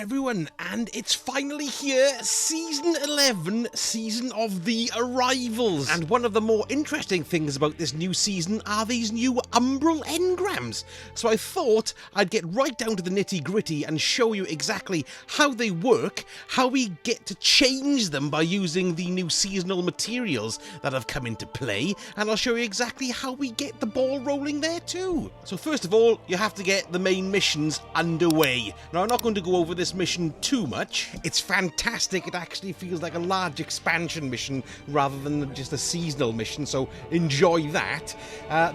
everyone, and it's finally here, Season 11, Season of the Arrivals. And one of the more interesting things about this new season are these new Umbral Engrams. So I thought I'd get right down to the nitty-gritty and show you exactly how they work, how we get to change them by using the new seasonal materials that have come into play, and I'll show you exactly how we get the ball rolling there too. So first of all, you have to get the main missions underway. Now, I'm not going to go over this mission too much. It's fantastic. It actually feels like a large expansion mission rather than just a seasonal mission, so enjoy that.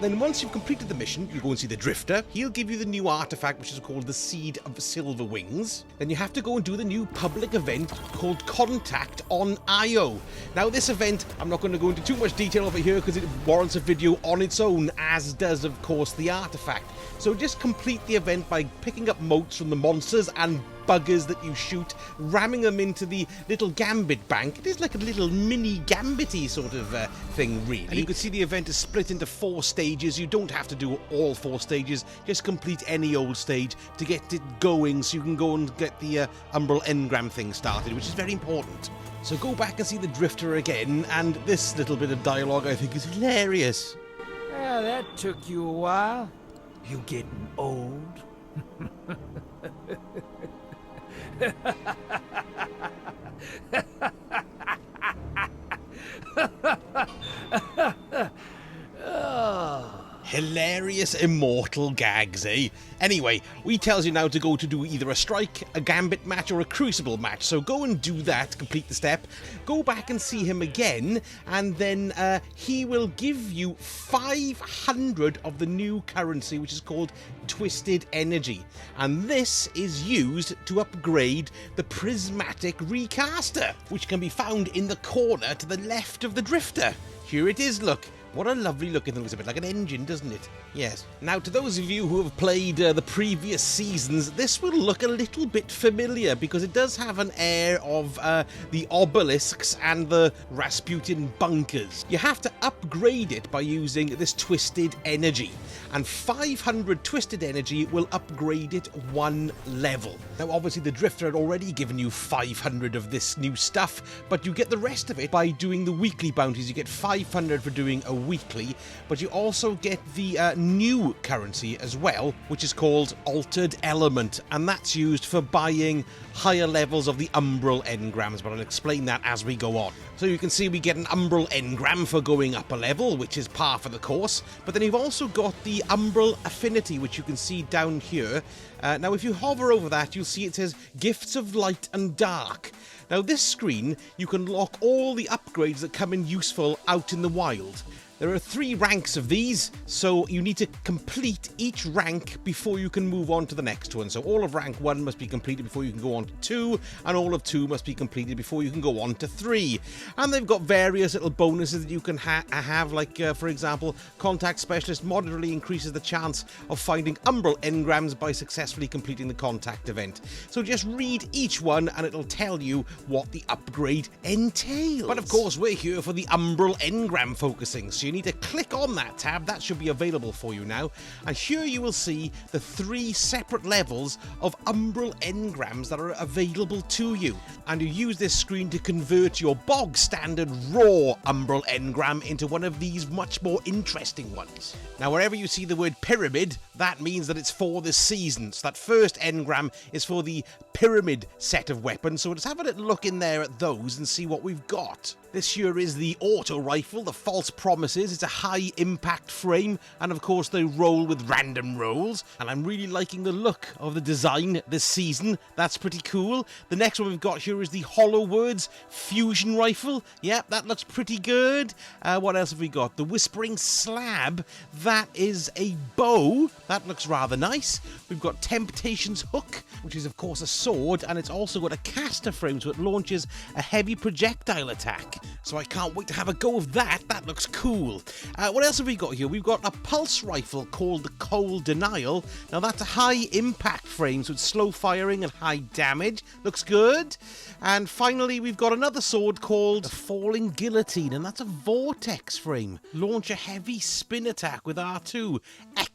Then once you've completed the mission, you go and see the Drifter. He'll give you the new artifact, which is called the Seed of Silver Wings. Then you have to go and do the new public event called Contact on Io. Now, this event, I'm not going to go into too much detail over here because it warrants a video on its own, as does, of course, the artifact. So just complete the event by picking up motes from the monsters and buggers that you shoot, ramming them into the little gambit bank. It is like a little mini gambity sort of thing, really. And you can see the event is split into 4 stages. You don't have to do all 4 stages. Just complete any old stage to get it going so you can go and get the Umbral Engram thing started, which is very important. So go back and see the Drifter again, and this little bit of dialogue I think is hilarious. Well, that took you a while. You getting old? Hilarious immortal gags, eh? Anyway, he tells you now to go to do either a strike, a gambit match, or a crucible match. So go and do that, complete the step. Go back and see him again, and then he will give you 500 of the new currency, which is called Twisted Energy. And this is used to upgrade the Prismatic Recaster, which can be found in the corner to the left of the Drifter. Here it is, look. What a lovely looking thing. It's a bit like an engine, doesn't it? Yes. Now, to those of you who have played the previous seasons, this will look a little bit familiar because it does have an air of the obelisks and the Rasputin bunkers. You have to upgrade it by using this Twisted Energy, and 500 Twisted Energy will upgrade it 1 level. Now, obviously, the Drifter had already given you 500 of this new stuff, but you get the rest of it by doing the weekly bounties. You get 500 for doing a weekly, but you also get the new currency as well, which is called Altered Element, and that's used for buying higher levels of the Umbral Engrams, but I'll explain that as we go on. So you can see we get an Umbral Engram for going up a level, which is par for the course, but then you've also got the Umbral Affinity, which you can see down here. Now, if you hover over that, you'll see it says Gifts of Light and Dark. Now, this screen, you can lock all the upgrades that come in useful out in the wild. There are 3 ranks of these, so you need to complete each rank before you can move on to the next one. So all of rank 1 must be completed before you can go on to 2, and all of 2 must be completed before you can go on to 3. And they've got various little bonuses that you can have, like, for example, Contact Specialist moderately increases the chance of finding Umbral Engrams by successfully completing the Contact event. So just read each one, and it'll tell you what the upgrade entails. But of course, we're here for the Umbral Engram Focussing, so you need to click on that tab. That should be available for you now, and here you will see the 3 separate levels of Umbral Engrams that are available to you, and you use this screen to convert your bog standard raw Umbral Engram into one of these much more interesting ones. Now, wherever you see the word pyramid, that means that it's for this season. So that first engram is for the pyramid set of weapons, so let's have a little look in there at those and see what we've got. This here is the auto rifle, the False Promises. It's a high impact frame, and of course they roll with random rolls, and I'm really liking the look of the design this season. That's pretty cool. The next one we've got here is the Hollow Words Fusion Rifle. Yep, that looks pretty good. What else have we got? The Whispering Slab. That is a bow. That looks rather nice. We've got Temptation's Hook, which is of course a sword, and it's also got a caster frame, so it launches a heavy projectile attack. So I can't wait to have a go of that. That looks cool. What else have we got here? We've got a pulse rifle called the Cold Denial. Now that's a high impact frame, so it's slow firing and high damage. Looks good. And finally, we've got another sword called the Falling Guillotine, and that's a vortex frame. Launch a heavy spin attack with R2.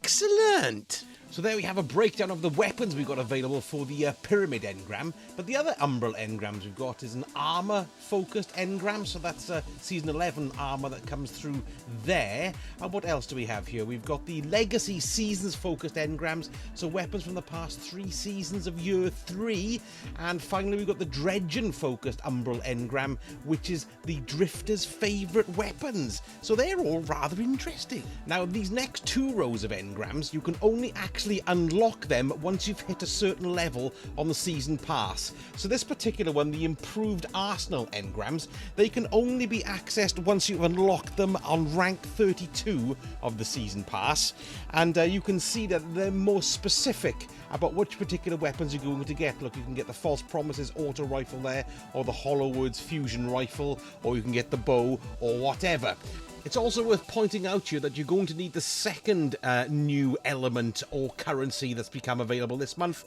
Excellent! So there we have a breakdown of the weapons we've got available for the Pyramid Engram. But the other Umbral Engrams we've got is an armor-focused Engram. So that's Season 11 armor that comes through there. And what else do we have here? We've got the Legacy Seasons-focused Engrams. So weapons from the past 3 seasons of Year 3. And finally we've got the Dredgen-focused Umbral Engram, which is the Drifter's favourite weapons. So they're all rather interesting. Now, these next 2 rows of Engrams, you can only actually unlock them once you've hit a certain level on the season pass. So this particular one, the improved Arsenal Engrams, they can only be accessed once you've unlocked them on rank 32 of the season pass. And you can see that they're more specific about which particular weapons you're going to get. Look, you can get the False Promises auto rifle there, or the Hollow Words fusion rifle, or you can get the bow, or whatever. It's also worth pointing out here that you're going to need the second new element or currency that's become available this month.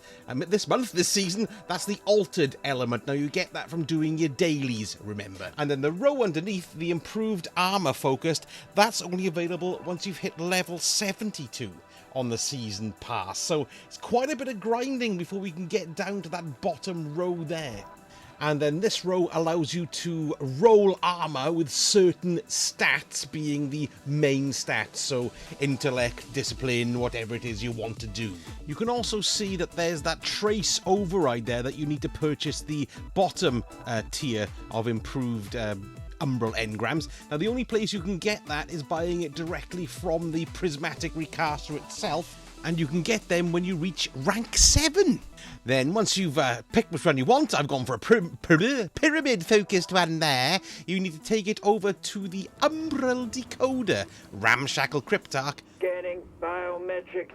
This season, that's the altered element. Now, you get that from doing your dailies, remember. And then the row underneath, the improved armor focused, that's only available once you've hit level 72 on the season pass. So it's quite a bit of grinding before we can get down to that bottom row there. And then this row allows you to roll armor with certain stats being the main stats, so intellect, discipline, whatever it is you want to do. You can also see that there's that trace override there that you need to purchase the bottom tier of improved Umbral Engrams. Now, the only place you can get that is buying it directly from the Prismatic Recaster itself, and you can get them when you reach rank 7. Then, once you've picked which one you want, I've gone for a pyramid-focused one there, you need to take it over to the Umbral Decoder, Ramshackle Cryptarch. Scanning biometrics.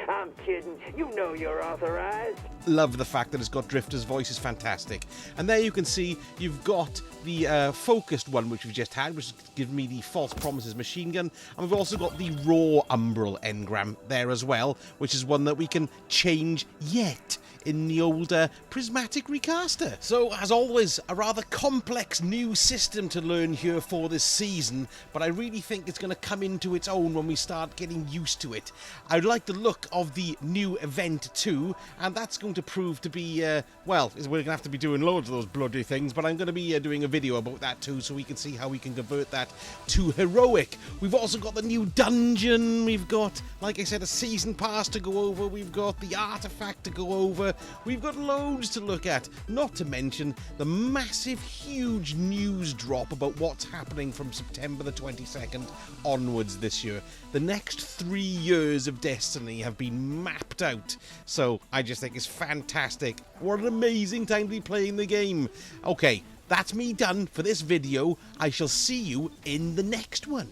I'm kidding. You know you're authorized. Love the fact that it's got Drifter's voice, is fantastic. And there you can see you've got the focused one, which we've just had, which has given me the False Promises machine gun. And we've also got the raw Umbral Engram there as well, which is one that we can change yet in the older Prismatic Recaster. So, as always, a rather complex new system to learn here for this season, but I really think it's going to come into its own when we start getting used to it. I like the look of the new event too, and that's going to prove to be, well, we're going to have to be doing loads of those bloody things, but I'm going to be doing a video about that too, so we can see how we can convert that to heroic. We've also got the new dungeon, we've got, like I said, a season pass to go over, we've got the artifact to go over, we've got loads to look at, not to mention the massive, huge news drop about what's happening from September the 22nd onwards this year. The next 3 years of Destiny have been mapped out, so I just think it's fantastic. What an amazing time to be playing the game. Okay, that's me done for this video. I shall see you in the next one.